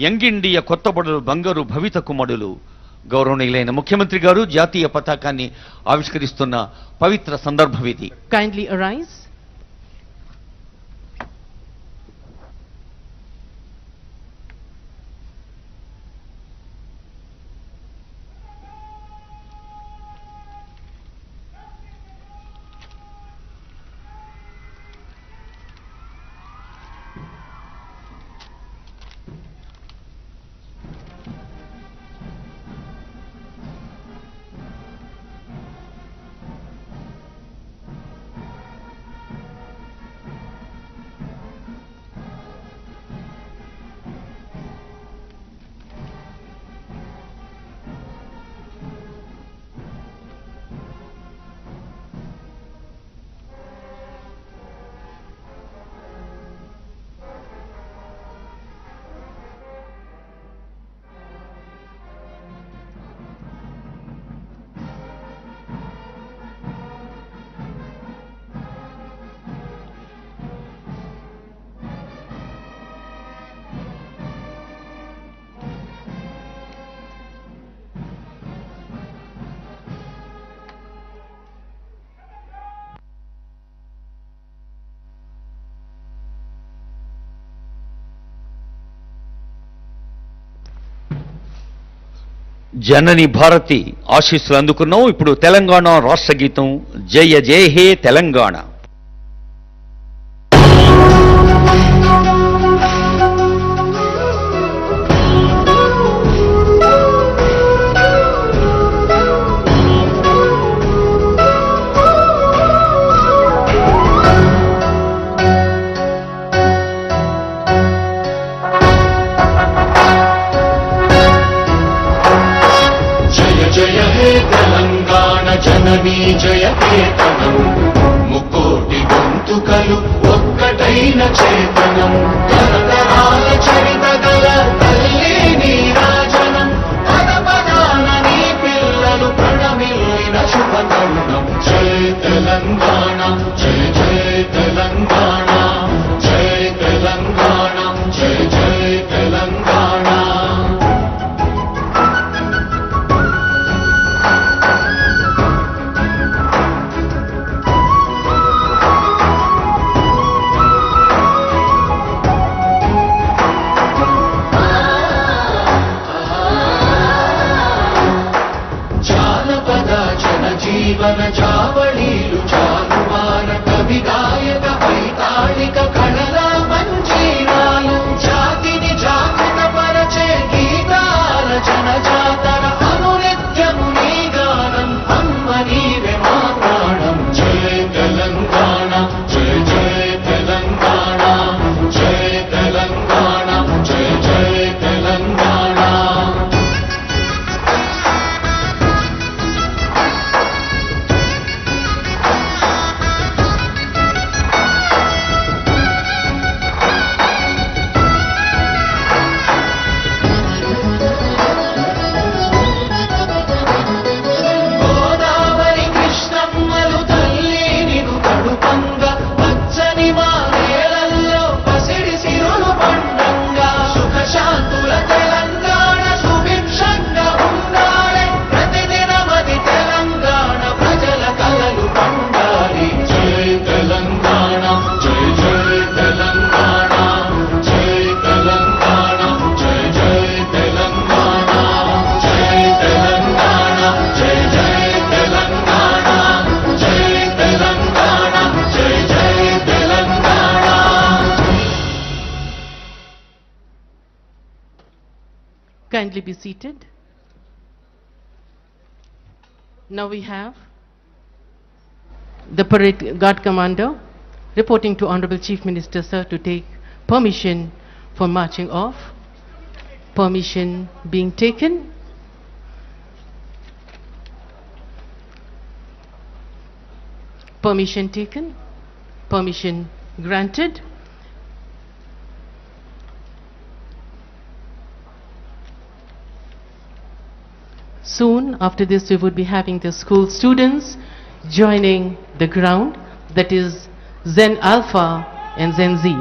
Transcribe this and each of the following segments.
Young India కొత్తబడులు బంగారు భవితకు మడులు. గౌరవనీయులైన ముఖ్యమంత్రి గారు జాతీయ పతాకాన్ని ఆవిష్కరిస్తున్న పవిత్ర సందర్భం ఇది. Kindly arise. జనని భారతి ఆశీస్సులు అందుకున్నాం. ఇప్పుడు తెలంగాణ రాష్ట్ర గీతం జయ జయ హే తెలంగాణ. జననీ జయకేతనం ముకోటి గొంతుకలు ఒక్కటైన చేతనం తరతరాల చరిత గల తల్లి నీరాజనం పద పదాన నీ పిల్లలు ప్రణమిల్లిన శుభతరుణం. జయ తెలంగాణ జయ జయ తెలంగాణ జయ తెలంగాణ జయ జయ తెలంగాణ. జీవన చావళీలు చాలువాన కవి గాయక వైతాళిక కళల మంజీరాలు జాతిని జాగృత పరచే గీతాల జనజాతర అనునిత్యము నీ గానం అమ్మ నీవే మా ప్రాణం. జయ తెలంగాణ జయ జయ తెలంగాణ జయ తెలంగాణ జయ జయ Telangana. Kindly be seated. Now we have the parade guard commander reporting to Honorable Chief Minister, sir, to take permission for marching off. Permission being taken. Permission taken. Permission granted. Soon after this we would be having the school students joining the ground, that is Zen Alpha and Zen Z.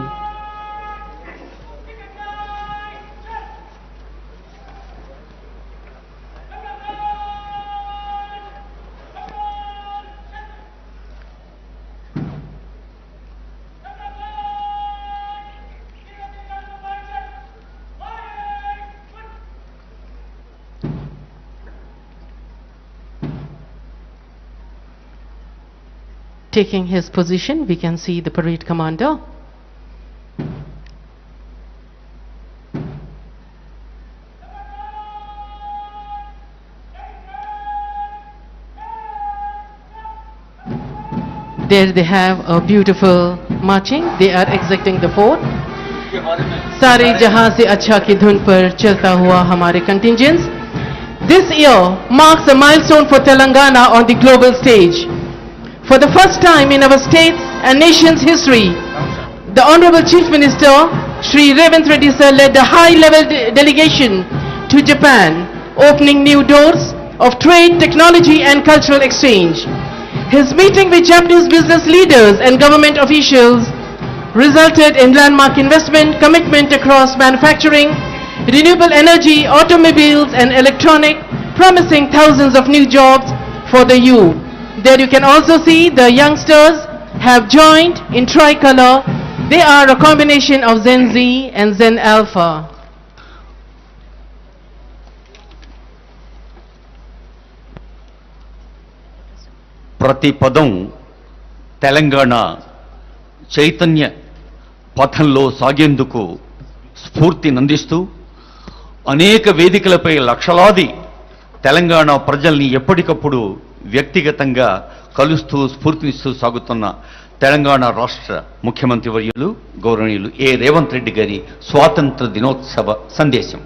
taking his position. We can see the parade commander. There they have a beautiful marching. They are exiting the fort. सारे जहां से अच्छा की धुन पर चलता हुआ हमारे contingents. This year marks a milestone for Telangana on the global stage. For the first time in our state's and nation's history, the Honorable Chief Minister, Shri Revanth Reddy sir, led a high-level delegation to Japan, opening new doors of trade, technology and cultural exchange. His meeting with Japanese business leaders and government officials resulted in landmark investment commitment across manufacturing, renewable energy, automobiles and electronic, promising thousands of new jobs for the youth. There you can also see the youngsters have joined in tricolor. They are a combination of Gen Z and Gen Alpha. ప్రతి పదం తెలంగాణ చైతన్య పథంలో సాగేందుకు స్ఫూర్తినందిస్తూ అనేక వేదికలపై లక్షలాది తెలంగాణ ప్రజల్ని ఎప్పటికప్పుడు వ్యక్తిగతంగా కలుస్తూ స్ఫూర్తినిస్తూ సాగుతున్న తెలంగాణ రాష్ట్ర ముఖ్యమంత్రి వర్యులు గౌరవనీయులు రేవంత్ రెడ్డి గారి స్వాతంత్ర దినోత్సవ సందేశం.